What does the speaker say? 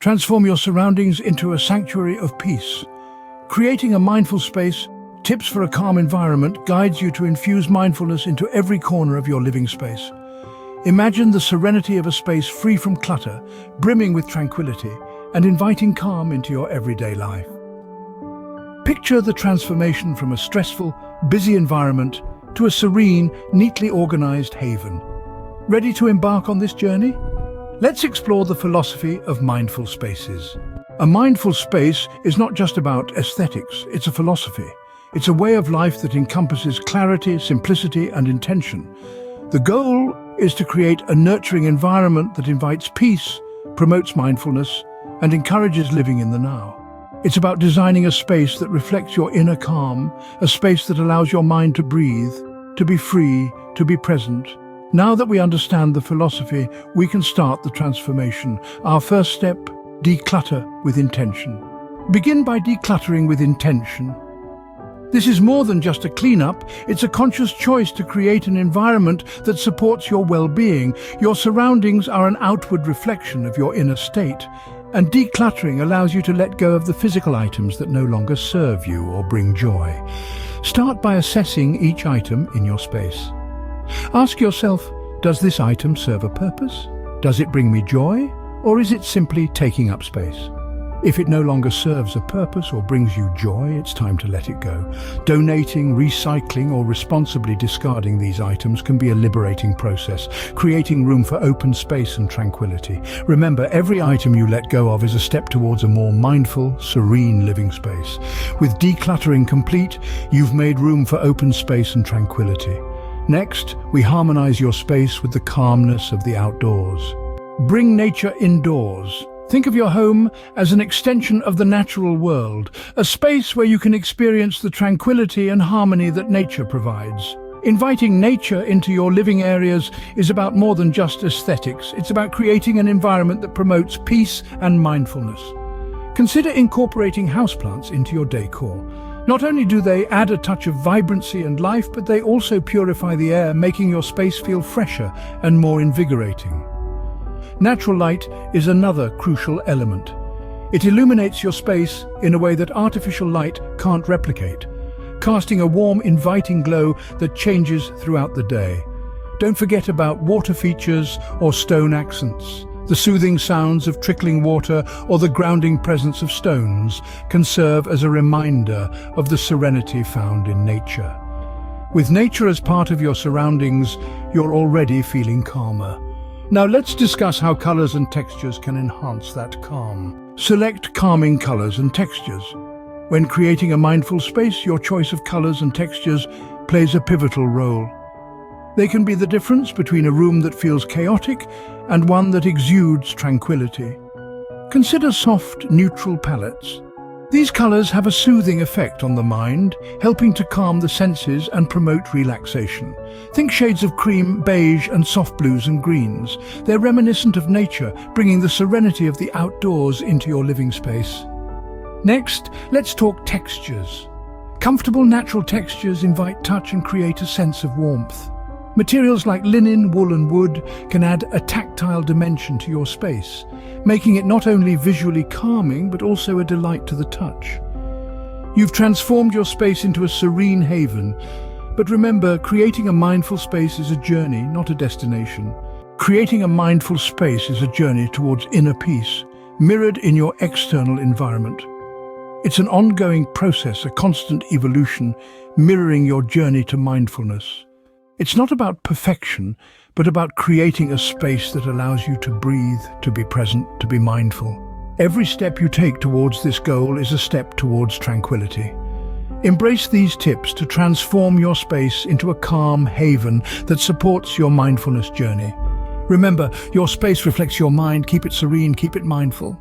Transform your surroundings into a sanctuary of peace. Creating a mindful space, tips for a calm environment, guides you to infuse mindfulness into every corner of your living space. Imagine the serenity of a space free from clutter, brimming with tranquility, and inviting calm into your everyday life. Picture the transformation from a stressful, busy environment to a serene, neatly organized haven. Ready to embark on this journey? Let's explore the philosophy of mindful spaces. A mindful space is not just about aesthetics, it's a philosophy. It's a way of life that encompasses clarity, simplicity, and intention. The goal is to create a nurturing environment that invites peace, promotes mindfulness, and encourages living in the now. It's about designing a space that reflects your inner calm, a space that allows your mind to breathe, to be free, to be present. Now that we understand the philosophy, we can start the transformation. Our first step, declutter with intention. Begin by decluttering with intention. This is more than just a cleanup, it's a conscious choice to create an environment that supports your well-being. Your surroundings are an outward reflection of your inner state, and decluttering allows you to let go of the physical items that no longer serve you or bring joy. Start by assessing each item in your space. Ask yourself, does this item serve a purpose? Does it bring me joy? Or is it simply taking up space? If it no longer serves a purpose or brings you joy, it's time to let it go. Donating, recycling, or responsibly discarding these items can be a liberating process, creating room for open space and tranquility. Remember, every item you let go of is a step towards a more mindful, serene living space. With decluttering complete, you've made room for open space and tranquility. Next, we harmonize your space with the calmness of the outdoors. Bring nature indoors. Think of your home as an extension of the natural world, a space where you can experience the tranquility and harmony that nature provides. Inviting nature into your living areas is about more than just aesthetics. It's about creating an environment that promotes peace and mindfulness. Consider incorporating houseplants into your decor. Not only do they add a touch of vibrancy and life, but they also purify the air, making your space feel fresher and more invigorating. Natural light is another crucial element. It illuminates your space in a way that artificial light can't replicate, casting a warm, inviting glow that changes throughout the day. Don't forget about water features or stone accents. The soothing sounds of trickling water or the grounding presence of stones can serve as a reminder of the serenity found in nature. With nature as part of your surroundings, you're already feeling calmer. Now let's discuss how colors and textures can enhance that calm. Select calming colors and textures. When creating a mindful space, your choice of colors and textures plays a pivotal role. They can be the difference between a room that feels chaotic and one that exudes tranquility. Consider soft, neutral palettes. These colors have a soothing effect on the mind, helping to calm the senses and promote relaxation. Think shades of cream, beige, and soft blues and greens. They're reminiscent of nature, bringing the serenity of the outdoors into your living space. Next, let's talk textures. Comfortable, natural textures invite touch and create a sense of warmth. Materials like linen, wool, and wood can add a tactile dimension to your space, making it not only visually calming but also a delight to the touch. You've transformed your space into a serene haven, but remember, creating a mindful space is a journey, not a destination. Creating a mindful space is a journey towards inner peace, mirrored in your external environment. It's an ongoing process, a constant evolution, mirroring your journey to mindfulness. It's not about perfection, but about creating a space that allows you to breathe, to be present, to be mindful. Every step you take towards this goal is a step towards tranquility. Embrace these tips to transform your space into a calm haven that supports your mindfulness journey. Remember, your space reflects your mind. Keep it serene, keep it mindful.